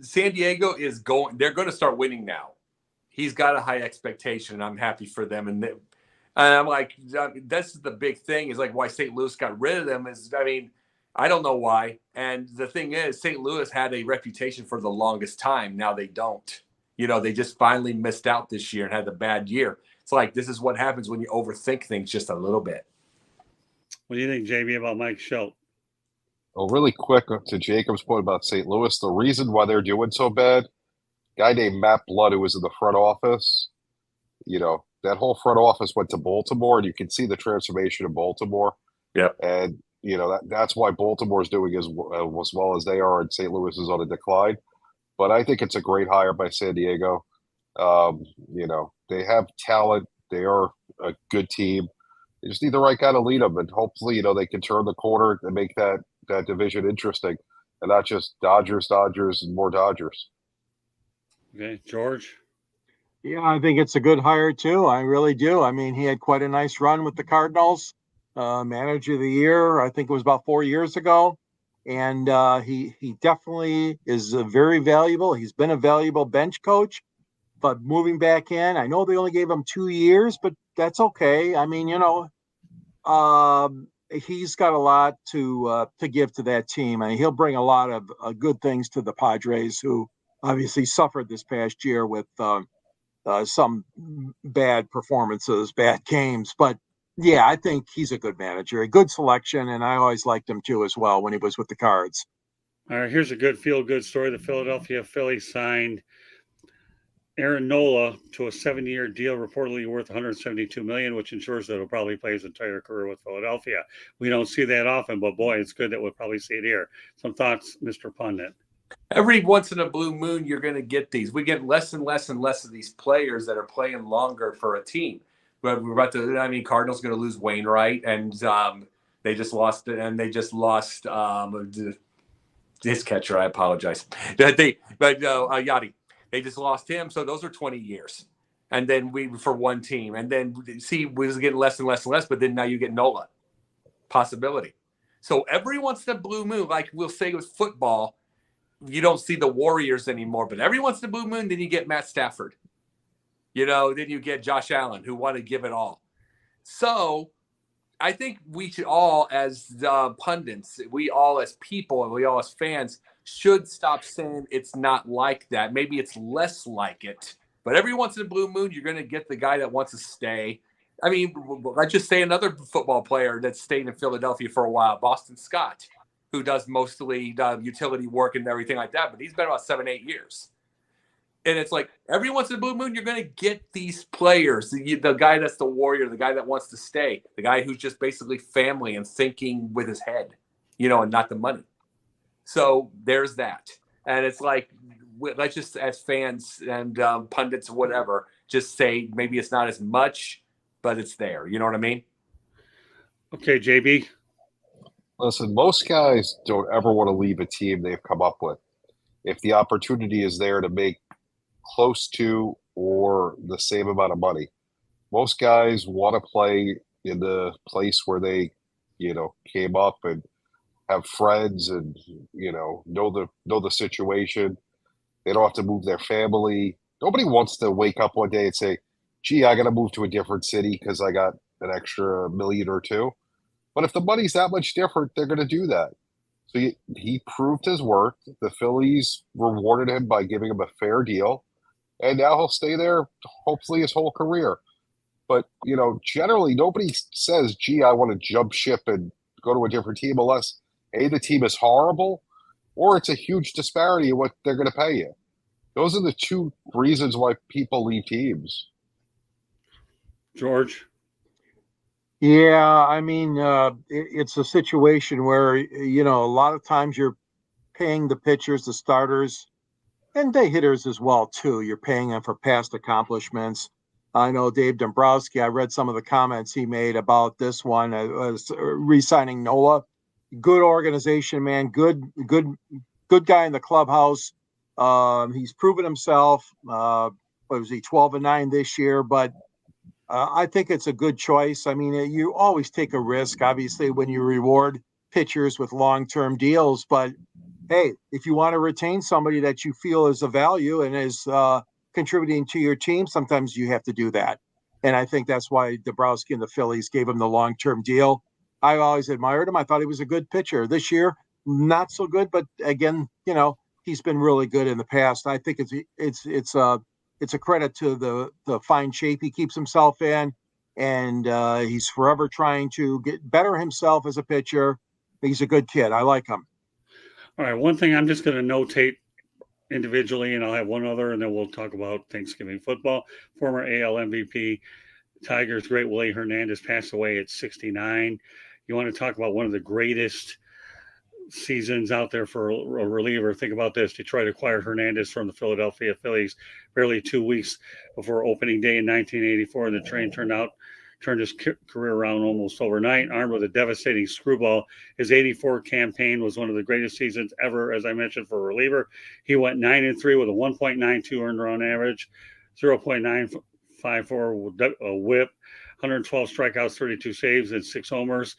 B: San Diego is they're going to start winning now. He's got a high expectation, and I'm happy for them. And I'm like, that's the big thing is like why St. Louis got rid of them is, I don't know why. And the thing is, St. Louis had a reputation for the longest time. Now they don't. They just finally missed out this year and had a bad year. It's like, this is what happens when you overthink things just a little bit.
A: What do you think, JB, about Mike Schultz?
C: Well, really quick to Jacob's point about St. Louis, the reason why they're doing so bad, guy named Matt Blood, who was in the front office. That whole front office went to Baltimore, and you can see the transformation in Baltimore.
B: Yep.
C: And that's why Baltimore is doing as well as they are, and St. Louis is on a decline. But I think it's a great hire by San Diego. They have talent. They are a good team. They just need the right guy to lead them, and hopefully, they can turn the corner and make that division interesting, and not just Dodgers, and more Dodgers.
A: Okay, George.
D: Yeah, I think it's a good hire too. I really do. I mean, he had quite a nice run with the Cardinals, manager of the year. I think it was about 4 years ago, and he definitely is very valuable. He's been a valuable bench coach, but moving back in, I know they only gave him 2 years, but that's okay. I mean, he's got a lot to give to that team, and he'll bring a lot of good things to the Padres, who obviously suffered this past year with some bad performances, bad games. But yeah, I think he's a good manager, a good selection, and I always liked him too as well when he was with the Cards.
A: All right, here's a good feel-good story. The Philadelphia Phillies signed Aaron Nola to a 7-year deal, reportedly worth $172 million, which ensures that he'll probably play his entire career with Philadelphia. We don't see that often, but boy, it's good that we'll probably see it here. Some thoughts, Mr. Pundit?
B: Every once in a blue moon, you're going to get these. We get less and less and less of these players that are playing longer for a team. But we're about to. I mean, Cardinals going to lose Wainwright, and they just lost. His catcher. I apologize. Yachty. They just lost him. So those are 20 years, and then for one team, and then we was getting less and less and less. But then now you get Nola, possibility. So every once in a blue moon, like we'll say with football. You don't see the Warriors anymore, but every once in a blue moon, then you get Matt Stafford. Then you get Josh Allen, who want to give it all. So I think we should all, as pundits, we all as people, and we all as fans, should stop saying it's not like that. Maybe it's less like it. But every once in a blue moon, you're going to get the guy that wants to stay. I mean, let's just say another football player that stayed in Philadelphia for a while, Boston Scott, who does mostly utility work and everything like that, but he's been about 7-8 years. And it's like every once in a blue moon, you're going to get these players, the guy that's the warrior, the guy that wants to stay, the guy who's just basically family and thinking with his head, and not the money. So there's that. And it's like, let's just, as fans and pundits or whatever, just say maybe it's not as much, but it's there. You know what I mean?
A: Okay, JB.
C: Listen, most guys don't ever want to leave a team they've come up with. If the opportunity is there to make close to or the same amount of money, most guys want to play in the place where they, came up and have friends and, know the situation. They don't have to move their family. Nobody wants to wake up one day and say, gee, I got to move to a different city because I got an extra million or two. But if the money's that much different, they're going to do that. So he proved his worth. The Phillies rewarded him by giving him a fair deal. And now he'll stay there, hopefully, his whole career. But, generally, nobody says, gee, I want to jump ship and go to a different team unless, A, the team is horrible, or it's a huge disparity in what they're going to pay you. Those are the two reasons why people leave teams.
A: George?
D: Yeah, I mean, it's a situation where, a lot of times you're paying the pitchers, the starters, and the hitters as well, too. You're paying them for past accomplishments. I know Dave Dombrowski, I read some of the comments he made about this one, re-signing Nola. Good organization, man. Good guy in the clubhouse. He's proven himself. What was he, 12-9 this year? But I think it's a good choice. I mean, you always take a risk, obviously, when you reward pitchers with long-term deals. But hey, if you want to retain somebody that you feel is of value and is contributing to your team, sometimes you have to do that. And I think that's why Dombrowski and the Phillies gave him the long-term deal. I always admired him. I thought he was a good pitcher. This year, not so good, but again, he's been really good in the past. I think it's a credit to the fine shape he keeps himself in, and he's forever trying to get better himself as a pitcher. He's a good kid. I like him.
A: All right, one thing I'm just going to notate individually, and I'll have one other, and then we'll talk about Thanksgiving football. Former AL MVP Tigers great Willie Hernandez passed away at 69. You want to talk about one of the greatest seasons out there for a reliever? Think about this. Detroit acquired Hernandez from the Philadelphia Phillies barely 2 weeks before opening day in 1984, and the train turned his career around almost overnight. Armed with a devastating screwball, his 84 campaign was one of the greatest seasons ever, as I mentioned, for a reliever. He went 9-3 with a 1.92 earned run average, 0.954 whip, 112 strikeouts, 32 saves, and 6 homers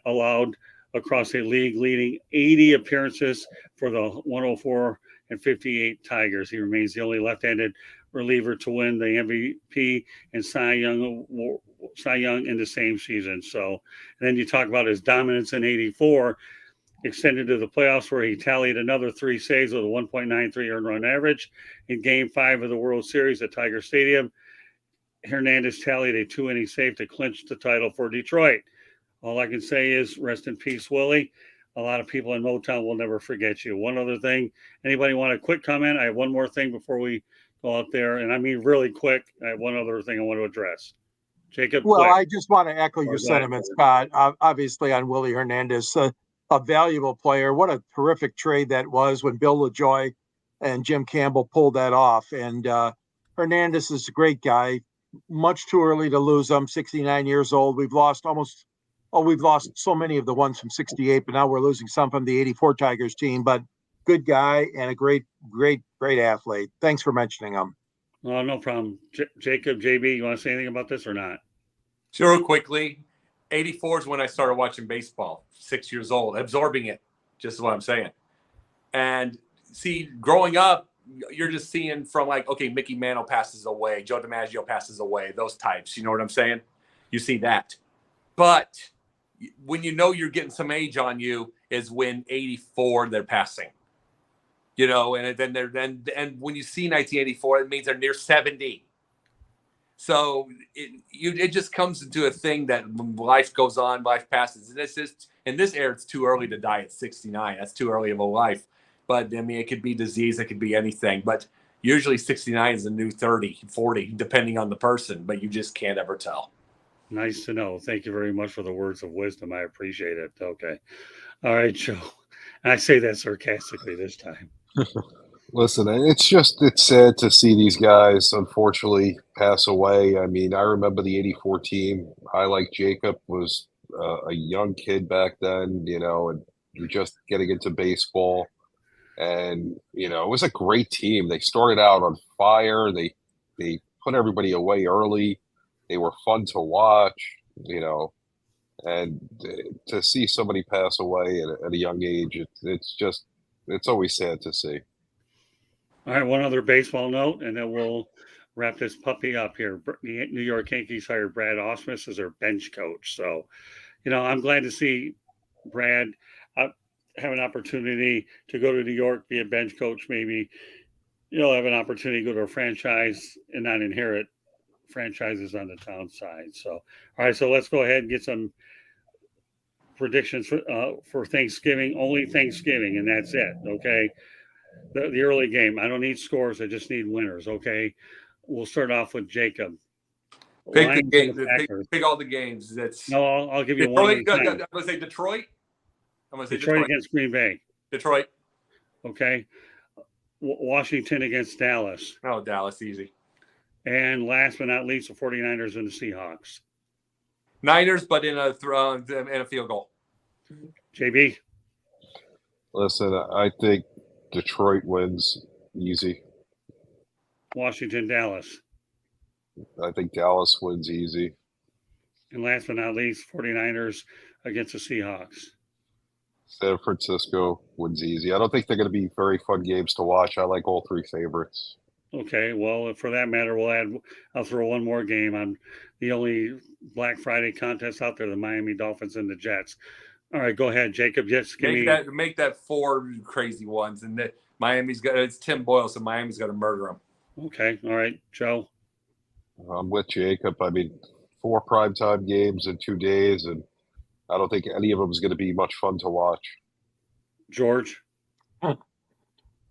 A: allowed across a league-leading 80 appearances for the 104 and 58 Tigers. He remains the only left-handed reliever to win the MVP and Cy Young in the same season. So, and then you talk about his dominance in '84, extended to the playoffs where he tallied another 3 saves with a 1.93 earned run average. In Game 5 of the World Series at Tiger Stadium, Hernandez tallied a 2-inning save to clinch the title for Detroit. All I can say is rest in peace, Willie. A lot of people in Motown will never forget you. One other thing, anybody want a quick comment? I have one more thing before we go out there, and I mean really quick. I have one other thing I want to address. Jacob,
D: Well,
A: quick.
D: I just want to echo your sentiments, Scott. Obviously, on Willie Hernandez, a valuable player. What a terrific trade that was when Bill LaJoy and Jim Campbell pulled that off. And Hernandez is a great guy. Much too early to lose him. 69 years old. We've lost so many of the ones from 68, but now we're losing some from the 84 Tigers team. But good guy and a great athlete. Thanks for mentioning him.
A: Oh, no problem. Jacob, JB, you want to say anything about this or not?
B: Sure, quickly. 84 is when I started watching baseball, 6 years old, absorbing it, just what I'm saying. And see, growing up, you're just seeing from like, okay, Mickey Mantle passes away, Joe DiMaggio passes away, those types. You know what I'm saying? You see that. But when you know you're getting some age on you is when 84 they're passing. You know, and then and when you see 1984, it means they're near 70. So it just comes into a thing that when life goes on, life passes. And it's just in this era, it's too early to die at 69. That's too early of a life. But I mean, it could be disease, it could be anything. But usually 69 is a new 30, 40, depending on the person. But you just can't ever tell.
A: Nice to know. Thank you very much for the words of wisdom. I appreciate it. Okay. All right, Joe. I say that sarcastically this time.
C: Listen, it's sad to see these guys unfortunately pass away. I mean, I remember the '84 team. I, like Jacob, was a young kid back then, you know, and you're just getting into baseball. And, you know, it was a great team. They started out on fire. They put everybody away early. They were fun to watch, you know, and to see somebody pass away at a young age, it's always sad to see.
A: All right, one other baseball note, and then we'll wrap this puppy up here. The New York Yankees hired Brad Ausmus as their bench coach. So, you know, I'm glad to see Brad have an opportunity to go to New York, be a bench coach. Maybe you'll have an opportunity to go to a franchise and not inherit franchises on the town side. So, all right, so let's go ahead and get some predictions for Thanksgiving. Only Thanksgiving, and that's it. Okay. The early game. I don't need scores. I just need winners. Okay. We'll start off with Jacob.
B: Pick the game. Pick all the games.
A: No, I'll give you
B: Detroit,
A: one.
B: I'm going to say Detroit. I'm going to say
A: Detroit against Green Bay.
B: Detroit.
A: Okay. Washington against Dallas.
B: Oh, Dallas, easy.
A: And last but not least, the 49ers and the Seahawks.
B: Niners, but in a field goal.
A: JB?
C: Listen, I think Detroit wins easy.
A: Washington, Dallas.
C: I think Dallas wins easy.
A: And last but not least, 49ers against the Seahawks.
C: San Francisco wins easy. I don't think they're going to be very fun games to watch. I like all 3 favorites.
A: Okay, well, for that matter, I'll throw one more game on the only Black Friday contest out there, the Miami Dolphins and the Jets. All right, go ahead, Jacob. Just
B: make that 4 crazy ones, and it's Tim Boyle, so Miami's got to murder them.
A: Okay, all right, Joe.
C: I'm with Jacob. I mean, 4 primetime games in 2 days, and I don't think any of them is going to be much fun to watch.
A: George?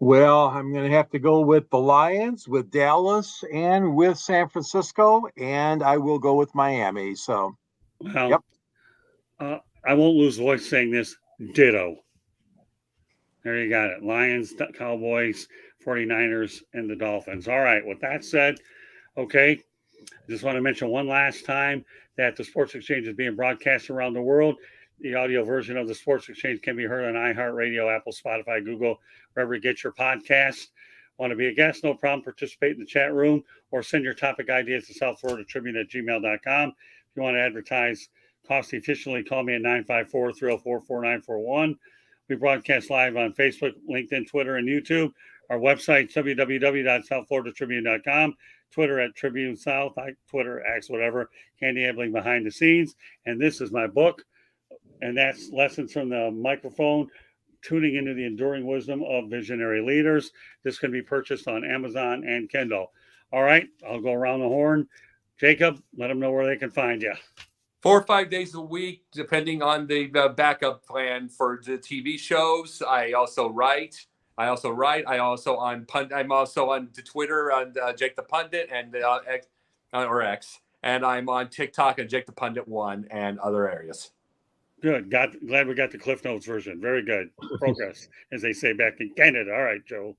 D: Well, I'm going to have to go with the Lions, with Dallas, and with San Francisco, and I will go with Miami. So,
A: Well,
D: yep.
A: I won't lose voice saying this. Ditto. There you got it. Lions, Cowboys, 49ers, and the Dolphins. All right. With that said, okay, just want to mention one last time that the Sports Exchange is being broadcast around the world. The audio version of the Sports Exchange can be heard on iHeartRadio, Apple, Spotify, Google, wherever you get your podcast. Want to be a guest? No problem. Participate in the chat room or send your topic ideas to southfloridatribune@gmail.com. If you want to advertise cost efficiently, call me at 954-304-4941. We broadcast live on Facebook, LinkedIn, Twitter, and YouTube. Our website, www.southfloridatribune.com. Twitter at Tribune South, Twitter, X, whatever. Candy Ebling behind the scenes. And this is my book. And that's Lessons from the Microphone, Tuning into the Enduring Wisdom of Visionary Leaders. This can be purchased on Amazon and Kindle. All right, I'll go around the horn. Jacob, let them know where they can find you.
B: 4 or 5 days a week, depending on the backup plan for the TV shows. I also write. I'm also on the Twitter on Jake the Pundit and X, and I'm on TikTok and Jake the Pundit 1 and other areas.
A: Good. Glad we got the Cliff Notes version. Very good. Progress, as they say back in Canada. All right, Joe.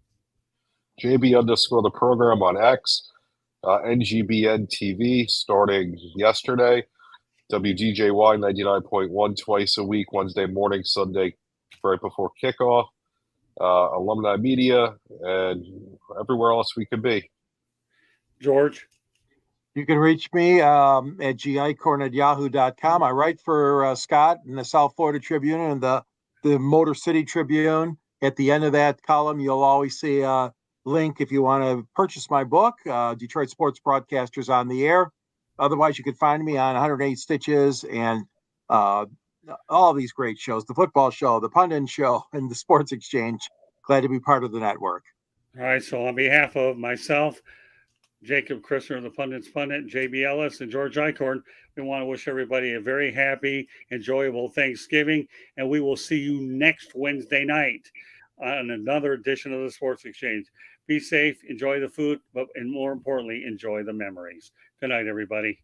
C: JB_ the program on X, NGBN TV starting yesterday. WDJY 99.1 twice a week, Wednesday morning, Sunday right before kickoff. Alumni Media, and everywhere else we could be.
A: George?
D: You can reach me at gicorn@yahoo.com. I write for Scott in the South Florida Tribune and the Motor City Tribune. At the end of that column, you'll always see a link if you want to purchase my book, Detroit Sports Broadcasters on the Air. Otherwise, you can find me on 108 Stitches and all these great shows, the football show, the pundit show, and the Sports Exchange. Glad to be part of the network.
A: All right, so on behalf of myself, Jacob Christner, the Pundit's Pundit, JB Ellis, and George Eichhorn, we want to wish everybody a very happy, enjoyable Thanksgiving, and we will see you next Wednesday night on another edition of the Sports Exchange. Be safe, enjoy the food, and more importantly, enjoy the memories. Good night, everybody.